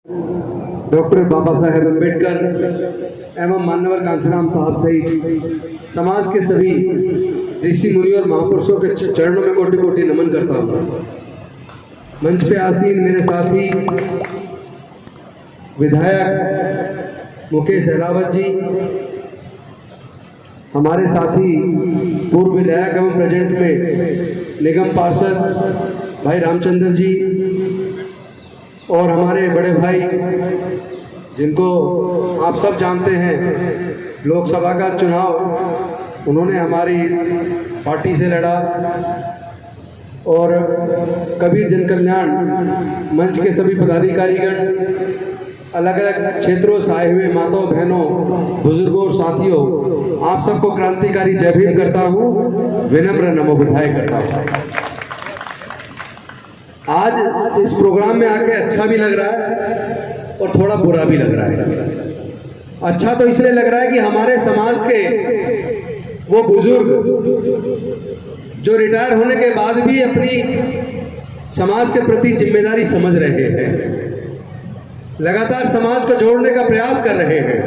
Doctor Baba Saheb Ambedkar एवं मान्यवर कांसीराम साहब सहित समाज के सभी ऋषि मुनि और महापुरुषों के चरणों में कोटि कोटि नमन करता हूँ। मंच पे आसीन मेरे साथी विधायक मुकेश अहलावत जी, हमारे साथी पूर्व विधायक एवं प्रेजेंट में निगम पार्षद भाई रामचंद्र जी, और हमारे बड़े भाई जिनको आप सब जानते हैं, लोकसभा का चुनाव उन्होंने हमारी पार्टी से लड़ा, और कबीर जन कल्याण मंच के सभी पदाधिकारीगण, अलग अलग क्षेत्रों से आए हुए माताओं बहनों बुजुर्गों और साथियों, आप सबको क्रांतिकारी जय भीम करता हूँ, विनम्र नमो बुद्धाय करता हूँ। आज इस प्रोग्राम में आके अच्छा भी लग रहा है और थोड़ा बुरा भी लग रहा है। अच्छा तो इसलिए लग रहा है कि हमारे समाज के वो बुजुर्ग जो रिटायर होने के बाद भी अपनी समाज के प्रति जिम्मेदारी समझ रहे हैं, लगातार समाज को जोड़ने का प्रयास कर रहे हैं,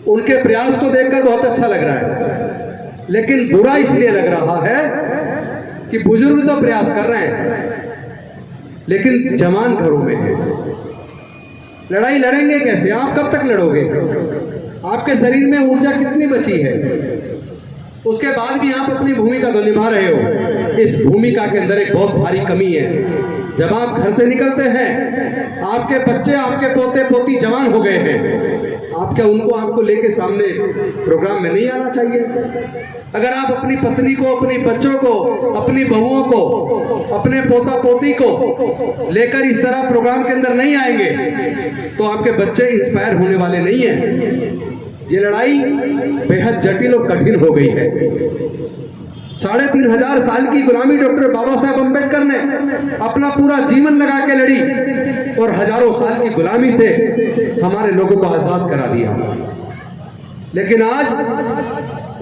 उनके प्रयास को देखकर बहुत अच्छा लग रहा है। लेकिन बुरा इसलिए लग रहा है कि बुजुर्ग तो प्रयास कर रहे हैं लेकिन जवान घरों में है। लड़ाई लड़ेंगे कैसे? आप कब तक लड़ोगे? आपके शरीर में ऊर्जा कितनी बची है? उसके बाद भी आप अपनी भूमिका तो निभा रहे हो। इस भूमिका के अंदर एक बहुत भारी कमी है। जब आप घर से निकलते हैं, आपके बच्चे, आपके पोते पोती जवान हो गए हैं, आप क्या उनको आपको लेके सामने प्रोग्राम में नहीं आना चाहिए? अगर आप अपनी पत्नी को, अपने बच्चों को, अपनी बहुओं को, अपने पोता पोती को लेकर इस तरह प्रोग्राम के अंदर नहीं आएंगे तो आपके बच्चे इंस्पायर होने वाले नहीं हैं। ये लड़ाई बेहद जटिल और कठिन हो गई है। 3500 साल की गुलामी डॉक्टर बाबा साहेब अम्बेडकर ने अपना पूरा जीवन लगा के लड़ी और हजारों साल की गुलामी से हमारे लोगों को आजाद करा दिया। लेकिन आज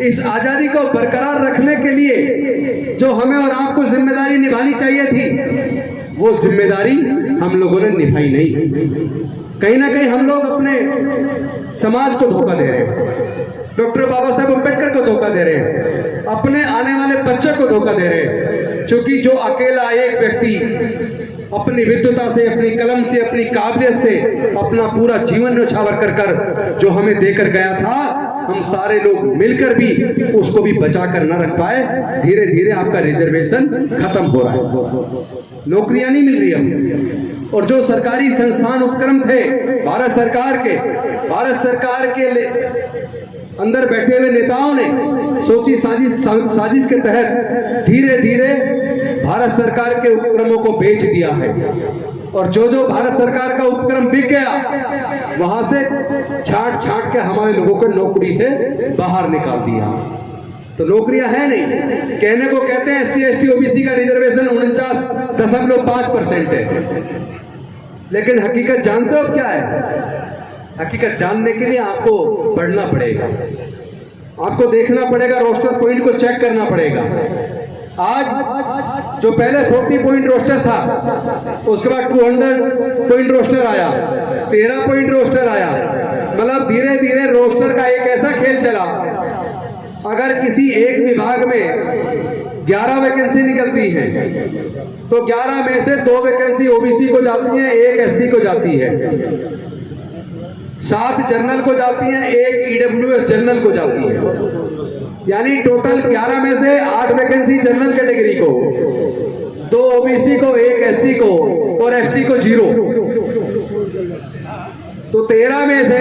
इस आजादी को बरकरार रखने के लिए जो हमें और आपको जिम्मेदारी निभानी चाहिए थी, वो जिम्मेदारी हम लोगों ने निभाई नहीं। कहीं ना कहीं हम लोग अपने समाज को धोखा दे रहे हैं, डॉक्टर बाबा साहेब अम्बेडकर को धोखा दे रहे हैं, अपने आने वाले बच्चों को धोखा दे रहे हैं। क्योंकि जो अकेला एक व्यक्ति अपनी विद्वता से, अपनी कलम से, अपनी काबिलियत से अपना पूरा जीवन न्यौछावर कर जो हमें देकर गया था, हम सारे लोग मिलकर भी उसको भी बचा कर न रख पाए। धीरे धीरे आपका रिजर्वेशन खत्म हो रहा है, नौकरियां नहीं मिल रही अब। और जो सरकारी संस्थान उपक्रम थे भारत सरकार के अंदर बैठे हुए नेताओं ने सोची साजिश के तहत धीरे धीरे भारत सरकार के उपक्रमों को बेच दिया है। और जो भारत सरकार का उपक्रम बिक गया, वहां से छांट के हमारे लोगों को नौकरी से बाहर निकाल दिया। तो नौकरियां है नहीं। कहने को कहते हैं SC ST OBC का रिजर्वेशन 49.5% है, लेकिन हकीकत जानते हो क्या है? हकीकत जानने के लिए आपको पढ़ना पड़ेगा, आपको देखना पड़ेगा, रोस्टर पॉइंट को चेक करना पड़ेगा। आज जो पहले 40 पॉइंट रोस्टर था, उसके बाद 200 पॉइंट रोस्टर आया, 13 पॉइंट रोस्टर आया। मतलब धीरे धीरे रोस्टर का एक ऐसा खेल चला, अगर किसी एक विभाग में 11 वैकेंसी निकलती है तो 11 में से 2 वैकेंसी OBC को जाती है, 1 SC को जाती है, 7 जनरल को जाती हैं, 1 EWS जनरल को जाती है। यानी टोटल 11 में से 8 वैकेंसी जनरल कैटेगरी को, 2 OBC को, 1 SC को और ST को 0। तो 13 में से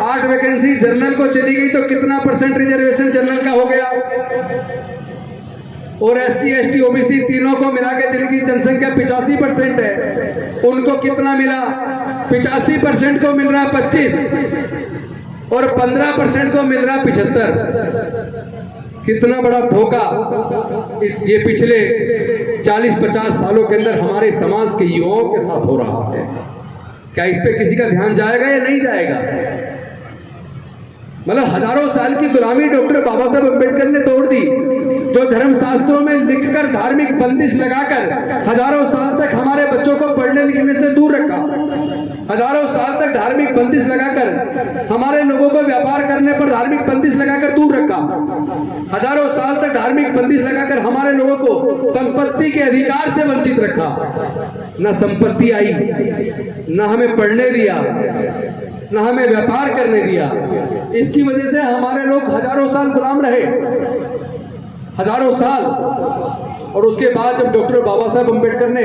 8 वैकेंसी जनरल को चली गई, तो कितना % रिजर्वेशन जनरल का हो गया? और SC ST OBC तीनों को मिला के जिनकी जनसंख्या 85% है, उनको कितना मिला? 85% को मिल रहा है 25 और 15% को मिल रहा है 75। कितना बड़ा धोखा ये पिछले 40-50 सालों के अंदर हमारे समाज के युवाओं के साथ हो रहा है। क्या इस पे किसी का ध्यान जाएगा या नहीं जाएगा? मतलब हजारों साल की गुलामी डॉक्टर बाबा साहब अम्बेडकर ने तोड़ दी। जो जो धर्म शास्त्रों में लिखकर धार्मिक बंदिश लगाकर हजारों साल तक हमारे बच्चों को पढ़ने लिखने से दूर रखा, हजारों साल तक धार्मिक बंदिश लगाकर हमारे लोगों को व्यापार करने पर धार्मिक बंदिश लगाकर दूर रखा, हजारों साल तक धार्मिक बंदिश लगाकर हमारे लोगों को संपत्ति के अधिकार से वंचित रखा। न संपत्ति आई, न हमें पढ़ने दिया, न हमें व्यापार करने दिया। इसकी वजह से हमारे लोग हजारों साल गुलाम रहे, हजारों साल। और उसके बाद जब डॉक्टर बाबा साहब अम्बेडकर ने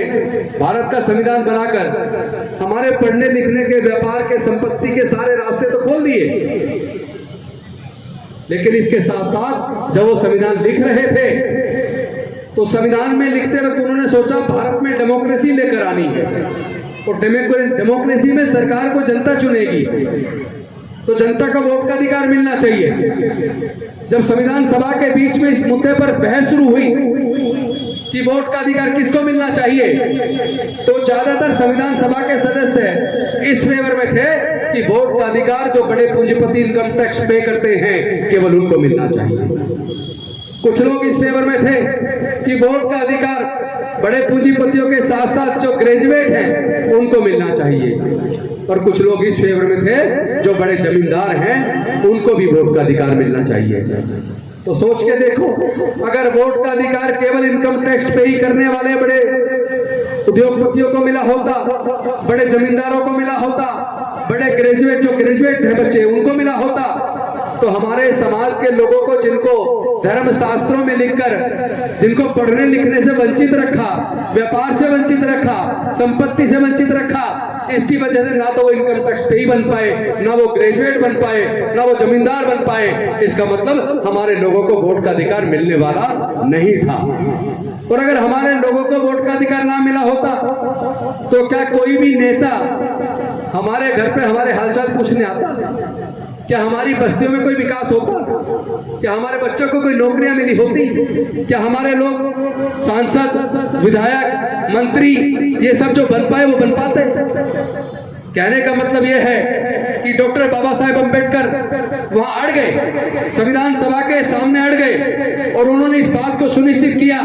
भारत का संविधान बनाकर हमारे पढ़ने लिखने के, व्यापार के, संपत्ति के सारे रास्ते तो खोल दिए, लेकिन इसके साथ साथ जब वो संविधान लिख रहे थे तो संविधान में लिखते वक्त उन्होंने सोचा भारत में डेमोक्रेसी लेकर आनी है, और डेमोक्रेसी में सरकार को जनता चुनेगी, तो जनता को वोट का अधिकार मिलना चाहिए। जब संविधान सभा के बीच में इस मुद्दे पर बहस शुरू हुई कि वोट का अधिकार किसको मिलना चाहिए, तो ज्यादातर संविधान सभा के सदस्य इस फेवर में थे कि वोट का अधिकार जो बड़े पूंजीपति इनकम टैक्स पे करते हैं केवल उनको मिलना चाहिए। कुछ लोग इस फेवर में थे कि वोट का अधिकार बड़े पूंजीपतियों के साथ साथ जो ग्रेजुएट हैं उनको मिलना चाहिए, और कुछ लोग इस फेवर में थे जो बड़े जमींदार हैं उनको भी वोट का अधिकार मिलना चाहिए। तो सोच के देखो, अगर वोट का अधिकार केवल इनकम टैक्स पे ही करने वाले बड़े उद्योगपतियों को मिला होता, बड़े जमींदारों को मिला होता, बड़े ग्रेजुएट जो ग्रेजुएट है बच्चे उनको मिला होता, तो हमारे समाज के लोगों को, जिनको धर्म शास्त्रों में लिखकर, जिनको पढ़ने लिखने से वंचित रखा, व्यापार से वंचित रखा, संपत्ति से वंचित रखा, इसकी वजह से ना तो वो इनकम टैक्स पे ही बन पाए, ना वो ग्रेजुएट बन पाए, ना वो जमींदार बन पाए। इसका मतलब हमारे लोगों को वोट का अधिकार मिलने वाला नहीं था। और अगर हमारे लोगों को वोट का अधिकार ना मिला होता तो क्या कोई भी नेता हमारे घर पे हमारे हालचाल पूछने आता? क्या हमारी बस्तियों में कोई विकास होता? क्या हमारे बच्चों को कोई नौकरियां मिली होती? क्या हमारे लोग सांसद, विधायक, मंत्री ये सब जो बन पाए वो बन पाते? कहने का मतलब यह है कि डॉक्टर बाबा साहेब अम्बेडकर वहां अड़ गए, संविधान सभा के सामने अड़ गए, और उन्होंने इस बात को सुनिश्चित किया,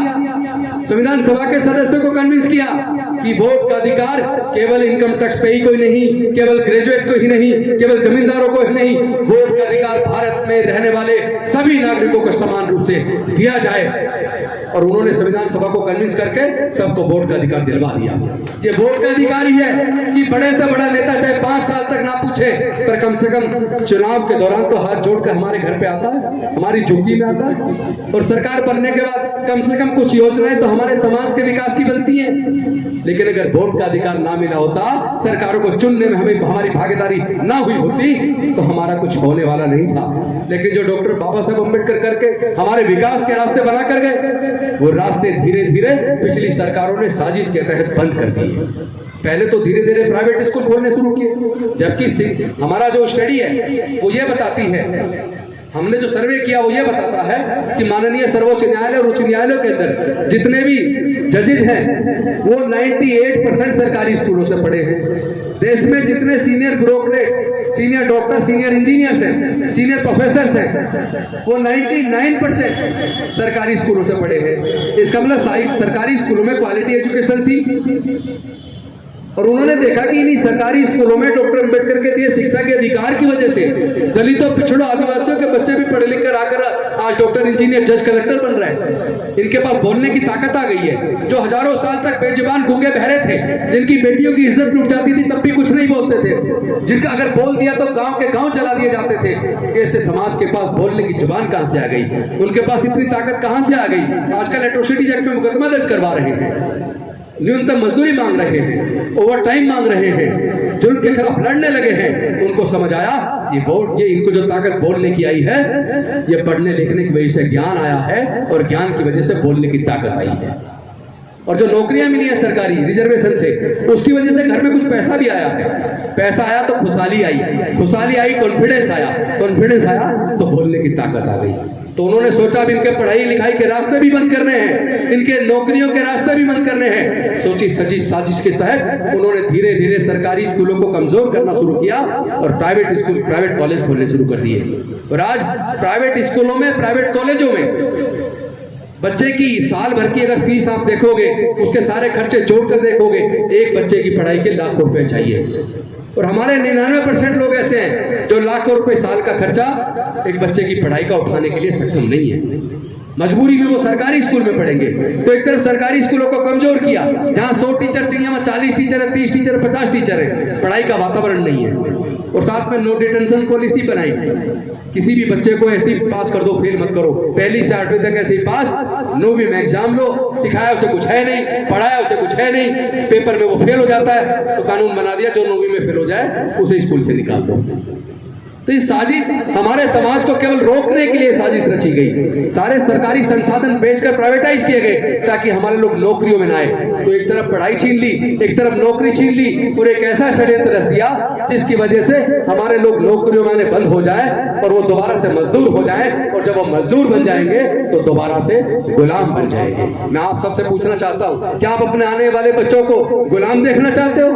संविधान सभा के सदस्यों को कन्विंस किया कि वोट का अधिकार केवल इनकम टैक्स पे ही कोई नहीं, केवल ग्रेजुएट को ही नहीं, केवल जमींदारों को ही नहीं, वोट का अधिकार भारत में रहने वाले सभी नागरिकों को समान रूप से दिया जाए। और उन्होंने संविधान सभा को कन्विंस करके सबको वोट का अधिकार दिलवा दिया। ये वोट का अधिकार ही है कि बड़े से बड़ा नेता चाहे 5 साल तक ना पूछे, पर कम से कम चुनाव के दौरान तो हाथ जोड़कर हमारे घर पे आता है, हमारी झुग्गी में आता है, और सरकार बनने के बाद कम से कम कुछ योजनाएं तो हमारे समाज के विकास की बनती है। लेकिन अगर वोट का अधिकार ना मिला होता, सरकारों को चुनने में हमें हमारी भागीदारी ना हुई होती, तो हमारा कुछ होने वाला नहीं था। लेकिन जो डॉक्टर बाबा साहब अम्बेडकर करके हमारे विकास के रास्ते बना कर गए, वो रास्ते धीरे धीरे पिछली सरकारों ने साजिश के तहत बंद कर दिए। पहले तो धीरे धीरे प्राइवेट स्कूल खोलने शुरू किए, जबकि हमारा जो स्टडी है वो ये बताती है, हमने जो सर्वे किया वो ये बताता है कि माननीय सर्वोच्च न्यायालय और उच्च न्यायालयों के अंदर जितने भी जजेज हैं वो 98% सरकारी स्कूलों से पढ़े हैं। देश में जितने senior bureaucrats, senior doctor, senior engineers हैं, सीनियर प्रोफेसर्स हैं, वो 99% सरकारी स्कूलों से पढ़े हैं। इसका मतलब सरकारी स्कूलों में क्वालिटी एजुकेशन थी। और उन्होंने देखा कि इन्हीं सरकारी स्कूलों में डॉक्टर अम्बेडकर के दिए शिक्षा के अधिकार की वजह से दलितों, पिछड़ों, आदिवासियों के बच्चे भी पढ़े लिख कर आकर आज डॉक्टर, इंजीनियर, जज, कलेक्टर बन रहे हैं। इनके पास बोलने की ताकत आ गई है। जो हजारों साल तक बेजुबान, गूंगे, बहरे थे, जिनकी बेटियों की इज्जत लूट जाती थी तब भी कुछ नहीं बोलते थे, जिनका अगर बोल दिया तो गांव के गांव चला दिए जाते थे, ऐसे समाज के पास बोलने की जुबान कहां से आ गई? उनके पास इतनी ताकत कहां से आ गई? आजकल एट्रोसिटीज एक्ट में मुकदमा दर्ज करवा रहे हैं, न्यूनतम मजदूरी मांग रहे हैं, ओवर टाइम मांग रहे हैं, जुल्म के खिलाफ लड़ने लगे हैं। उनको समझ आया ये वोट, ये इनको जो ताकत बोलने की आई है, ये पढ़ने लिखने की वजह से ज्ञान आया है, और ज्ञान की वजह से बोलने की ताकत आई है। और जो नौकरियां मिली है सरकारी रिजर्वेशन से, उसकी वजह से घर में कुछ पैसा भी आया है। पैसा आया तो खुशहाली आई, खुशहाली आई कॉन्फिडेंस आया, कॉन्फिडेंस आया तो बोलने की ताकत आ गई। तो उन्होंने सोचा अब इनके पढ़ाई लिखाई के रास्ते भी बंद करने हैं, इनके नौकरियों के रास्ते भी बंद करने हैं। सोची सजी साजिश के तहत उन्होंने धीरे धीरे सरकारी स्कूलों को कमजोर करना शुरू किया और प्राइवेट स्कूल, प्राइवेट कॉलेज खोलने शुरू कर दिए। और आज प्राइवेट स्कूलों में, प्राइवेट कॉलेजों में बच्चे की साल भर की अगर फीस आप देखोगे, उसके सारे खर्चे जोड़कर देखोगे, एक बच्चे की पढ़ाई के लाखों रुपए चाहिए। और हमारे 99% लोग ऐसे हैं जो लाखों रुपए साल का खर्चा एक बच्चे की पढ़ाई का उठाने के लिए सक्षम नहीं है। मजबूरी में वो सरकारी स्कूल में पढ़ेंगे। तो एक तरफ सरकारी स्कूलों को कमजोर किया, जहां 100 टीचर चाहिए वहां 40 टीचर है, 30 टीचर है, 50 टीचर है, पढ़ाई का वातावरण नहीं है। और साथ में नो डिटेंशन पॉलिसी बनाई, किसी भी बच्चे को ऐसे ही पास कर दो, फेल मत करो, पहली से 8वीं तक ऐसे ही पास, 9वीं में एग्जाम लो, सिखाया उसे कुछ है नहीं, पढ़ाया उसे कुछ है नहीं, पेपर में वो फेल हो जाता है, तो कानून बना दिया जो 9वीं में फेल हो जाए उसे स्कूल से निकाल दो। तो ये साजिश हमारे समाज को केवल रोकने के लिए साजिश रची गई। सारे सरकारी संसाधन बेचकर प्राइवेटाइज किए गए ताकि हमारे लोग नौकरियों में ना आए। तो एक तरफ पढ़ाई छीन ली, एक तरफ नौकरी छीन ली, और एक ऐसा षड्यंत्र रच दिया जिसकी वजह से हमारे लोग नौकरियों में आने बंद हो जाए और वो दोबारा से मजदूर हो जाए, और जब वो मजदूर बन जाएंगे तो दोबारा से गुलाम बन जाएंगे। मैं आप सबसे पूछना चाहता हूं, क्या आप अपने आने वाले बच्चों को गुलाम देखना चाहते हो?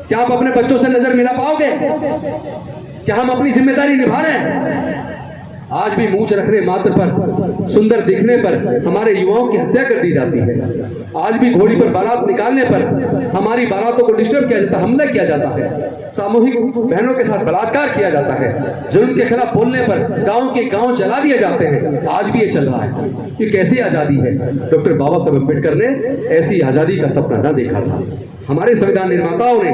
क्या आप अपने बच्चों से नजर मिला पाओगे? क्या हम अपनी जिम्मेदारी निभा रहे हैं? आज भी मूंछ रखने मात्र पर, सुंदर दिखने पर हमारे युवाओं की हत्या कर दी जाती है। आज भी घोड़ी पर बारात निकालने पर हमारी बारातों को डिस्टर्ब किया जाता है, हमला किया जाता है, सामूहिक बहनों के साथ बलात्कार किया जाता है, जुल्म के खिलाफ बोलने पर गांव के गांव जला दिए जाते हैं। आज भी ये चल रहा है। ये कैसी आजादी है? डॉक्टर बाबा साहब अम्बेडकर ने ऐसी आजादी का सपना ना देखा था, हमारे संविधान निर्माताओं ने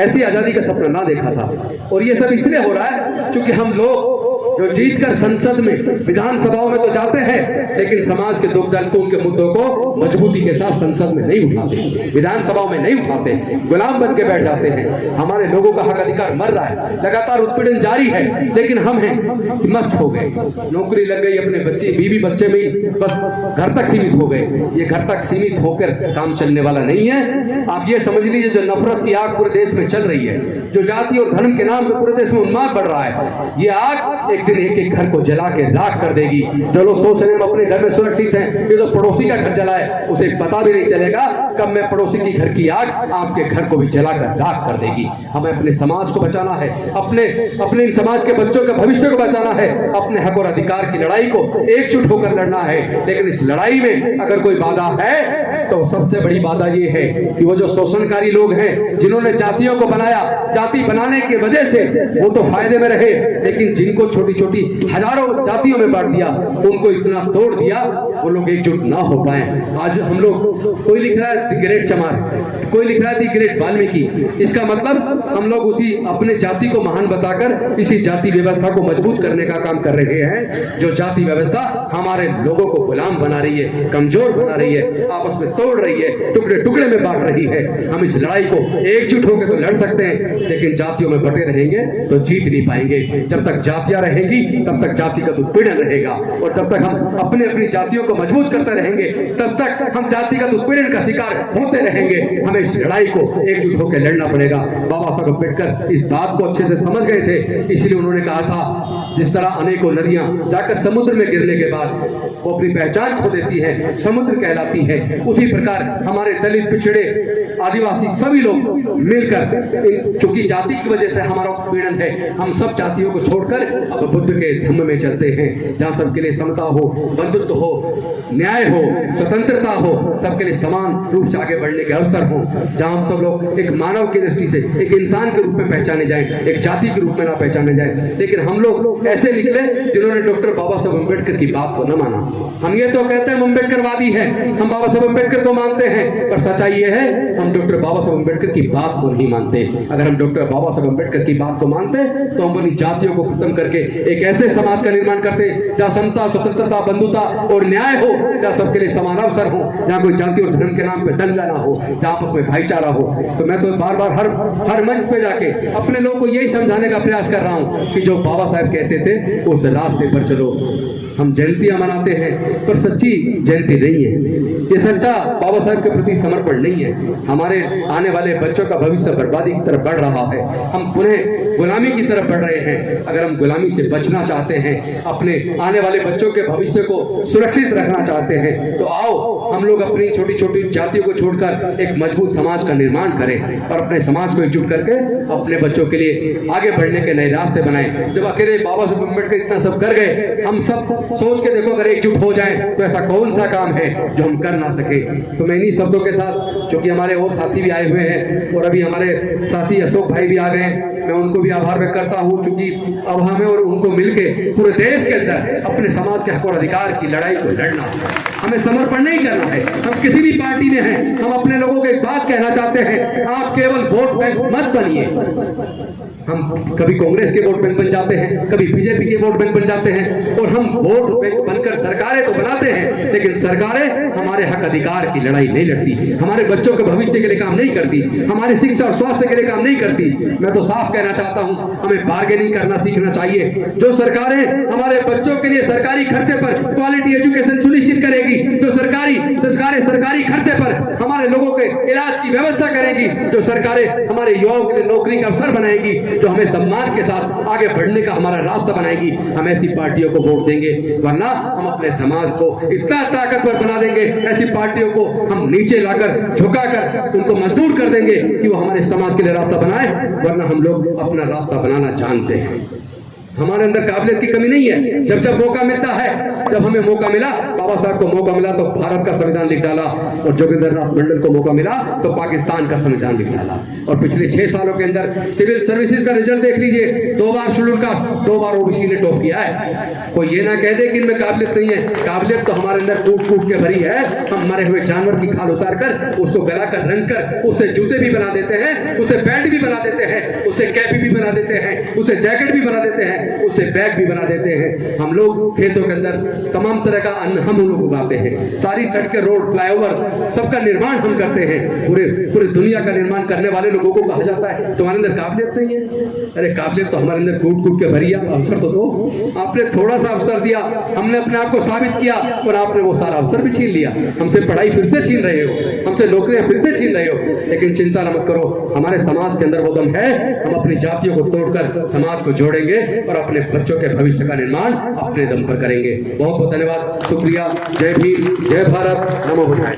ऐसी आजादी का सपना ना देखा था। और ये सब इसलिए हो रहा है क्योंकि हम लोग जो जीतकर संसद में, विधानसभाओं में तो जाते हैं, लेकिन समाज के दुख दर्द को, उनके मुद्दों को मजबूती के साथ संसद में नहीं उठाते, विधानसभाओं में नहीं उठाते, गुलाम बन के बैठ जाते हैं। हमारे लोगों का हक अधिकार मर रहा है, लगातार उत्पीड़न जारी है, लेकिन हम हैं मस्त हो गए, नौकरी लग गई, अपने बच्चे बीवी बच्चे में बस घर तक सीमित हो गए। ये घर तक सीमित होकर काम चलने वाला नहीं है। आप ये समझ लीजिए, जो नफरत की आग पूरे देश में चल रही है, जो जाति और धर्म के नाम पे पूरे देश में उन्माद बढ़ रहा है, ये आग एक दिन एक एक घर को जला के राख कर देगी। जो लोग सोच रहे हैं अपने घर में सुरक्षित हैं, ये तो पड़ोसी का घर जलाए उसे पता भी नहीं चलेगा कब मैं पड़ोसी की घर की आग आपके घर को भी जलाकर राख कर देगी। हमें अपने समाज को बचाना है, अपने समाज के बच्चों के भविष्य को बचाना है, अपने हक और अधिकार की लड़ाई को एकजुट होकर लड़ना है। लेकिन इस लड़ाई में अगर कोई बाधा है तो सबसे बड़ी बाधा ये है कि वो जो शोषणकारी लोग हैं, जिन्होंने जातियों को बनाया, जाति बनाने की वजह से वो तो फायदे में रहे, लेकिन जिनको छोटी छोटी हजारों जातियों में बांट दिया, उनको इतना तोड़ दिया, वो लोग एकजुट ना हो पाए। आज हम लोग, कोई लिख रहा है द ग्रेट चमार, कोई लिख रहा है द ग्रेट वाल्मीकि। इसका मतलब हम लोग उसी अपने जाति को महान बताकर इसी जाति व्यवस्था को मजबूत करने का काम कर रहे हैं, जो जाति व्यवस्था हमारे लोगों को गुलाम बना रही है, कमजोर बना रही है, आपस में तोड़ रही है, टुकड़े टुकड़े में बांट रही है। हम इस लड़ाई को एकजुट होकर तो लड़ सकते हैं, लेकिन जातियों में बटे रहेंगे तो जीत नहीं पाएंगे। जब तक जातियां रहेंगी तब तक जातिगत उत्पीड़न रहेगा, और जब तक हम अपने अपनी जातियों को मजबूत करते रहेंगे तब तक हम जातिगत उत्पीड़न का शिकार होते रहेंगे। हमें इस लड़ाई को एकजुट होकर लड़ना पड़ेगा। बाबा साहब अम्बेडकर इस बात को अच्छे से समझ गए थे, इसलिए उन्होंने कहा था, जिस तरह अनेकों नदियां जाकर समुद्र में गिरने के बाद वो अपनी पहचान खो देती है, समुद्र कहलाती है, उसी प्रकार हमारे दलित, पिछड़े, आदिवासी सभी लोग मिलकर, चूंकि जाति की वजह से हमारा उत्पीड़न है, हम सब जातियों को छोड़कर अब बुद्ध के धम्म में चलते हैं, जहां सबके लिए समता हो, बंधुत्व हो, न्याय हो, स्वतंत्रता हो, सबके लिए समान रूप से आगे बढ़ने के अवसर हो, जहां हम सब लोग एक मानव की दृष्टि से एक इंसान के रूप में पहचाने जाएं, एक जाति के रूप में ना पहचाने जाएं। लेकिन हम लोग ऐसे निकले जिन्होंने डॉक्टर बाबा साहब अम्बेडकर की बात को न माना। हम ये तो कहते हैं हम अम्बेडकरवादी हैं, हम बाबा साहब अम्बेडकर को मानते हैं, पर सच्चाई ये है हम डॉक्टर बाबा साहब अम्बेडकर की बात को नहीं मानते। अगर हम डॉक्टर बाबा साहब अम्बेडकर की बात को मानते तो हम अपनी जातियों को खत्म करके एक ऐसे समाज का निर्माण करते जहां समता, स्वतंत्रता, बंधुता और न्याय हो, जहां सबके लिए समान अवसर हो, जहां कोई जाति और धर्म के नाम पे दंगा ना हो, जहां आपस में भाईचारा हो। तो मैं तो बार बार हर मंच पे जाके अपने लोगों को यही समझाने का प्रयास कर रहा हूं कि जो बाबा साहब कहते थे उस रास्ते पर चलो। हम जयंतियां मनाते हैं पर सच्ची जयंती नहीं है, ये सच्चा बाबा साहब के प्रति समर्पण नहीं है। हमारे आने वाले बच्चों का भविष्य बर्बादी की तरफ बढ़ रहा है, हम पुनः गुलामी की तरफ बढ़ रहे हैं। अगर हम गुलामी से बचना चाहते हैं, अपने आने वाले बच्चों के भविष्य को सुरक्षित रखना चाहते हैं, तो आओ हम लोग अपनी छोटी छोटी जातियों को छोड़कर एक मजबूत समाज का निर्माण करें और अपने समाज को एकजुट करके अपने बच्चों के लिए आगे बढ़ने के नए रास्ते बनाएं। जब अकेले बाबा साहब अम्बेडकर इतना सब कर गए, हम सब सोच के देखो अगर एकजुट हो जाएं तो ऐसा कौन सा काम है जो हम कर ना सके। तो मैं इन्हीं शब्दों के साथ, जो कि हमारे और साथी भी आए हुए हैं और अभी हमारे साथी अशोक भाई भी आ गए, मैं उनको भी आभार व्यक्त करता हूँ, क्योंकि अब हमें और उनको मिलके पूरे देश के अंदर अपने समाज के हक और अधिकार की लड़ाई को लड़ना है। हमें समर्पण नहीं करना है। हम किसी भी पार्टी में हैं, हम अपने लोगों को एक बात कहना चाहते हैं, आप केवल वोट बैंक मत बनिए। हम कभी कांग्रेस के वोट बैंक बन जाते हैं, कभी बीजेपी के वोट बैंक बन जाते हैं, और हम वोट बैंक बनकर सरकारें तो बनाते हैं, लेकिन सरकारें हमारे हक अधिकार की लड़ाई नहीं लड़ती, हमारे बच्चों के भविष्य के लिए काम नहीं करती, हमारी शिक्षा और स्वास्थ्य के लिए काम नहीं करती। मैं तो साफ कहना चाहता हूं, हमें बार्गेनिंग करना सीखना चाहिए। जो सरकारें हमारे बच्चों के लिए सरकारी खर्चे पर क्वालिटी एजुकेशन सुनिश्चित करेगी, जो सरकारी खर्चे पर हमारे लोगों के इलाज की व्यवस्था करेगी, जो सरकारें हमारे युवाओं के लिए नौकरी का अवसर बनाएगी, जो हमें सम्मान के साथ आगे बढ़ने का हमारा रास्ता बनाएगी, हम ऐसी पार्टियों को वोट देंगे। वरना हम अपने समाज को इतना ताकतवर बना देंगे, ऐसी पार्टियों को हम नीचे लाकर झुकाकर उनको मजबूर कर देंगे कि वो हमारे समाज के लिए रास्ता बनाए, वरना हम लोग अपना रास्ता बनाना जानते हैं। हमारे अंदर काबिलियत की कमी नहीं है। जब जब मौका मिलता है, जब हमें मौका मिला, बाबा साहब को मौका मिला तो भारत का संविधान लिख डाला, और जोगिंदर नाथ मंडल को मौका मिला तो पाकिस्तान का संविधान लिख डाला। और पिछले 6 सालों के अंदर सिविल सर्विसेज का रिजल्ट देख लीजिए, 2 बार शेड्यूल कास्ट, 2 बार ओबीसी ने टॉप किया है। कोई ये ना कह दे कि इनमें काबिलियत नहीं है, काबिलियत तो हमारे अंदर कूट कूट के भरी है। हम मरे हुए जानवर की खाल उतार कर, उसको गला कर, रंग कर, उससे जूते भी बना देते हैं, उससे बेल्ट भी बना देते हैं, उससे कैप भी बना देते हैं, उससे जैकेट भी बना देते हैं, उससे बैग भी बना देते हैं। हम लोग खेतों के अंदर तमाम तरह का अन्न हम लोग उगाते हैं, सारी सड़कें, रोड, फ्लाईओवर, सबका निर्माण हम करते हैं। पूरे दुनिया का निर्माण करने वाले लोगों को कहा जाता है तुम्हारे अंदर काबिलियत नहीं है। अरे काबिलियत तो हमारे अंदर कूट कूट के भरी है, अवसर तो दो। आपने थोड़ा सा अवसर दिया, हमने अपने आप को साबित किया, और आपने वो सारा अवसर भी छीन लिया। हमसे पढ़ाई फिर से छीन रहे हो, हमसे नौकरियां फिर से छीन रहे हो। लेकिन चिंता न मत करो, हमारे समाज के अंदर वो दम है, हम अपनी जातियों को तोड़कर समाज को जोड़ेंगे और अपने बच्चों के भविष्य का निर्माण अपने दम पर करेंगे। बहुत बहुत धन्यवाद, शुक्रिया। जय भीम, जय भारत, नमो बुद्धाय।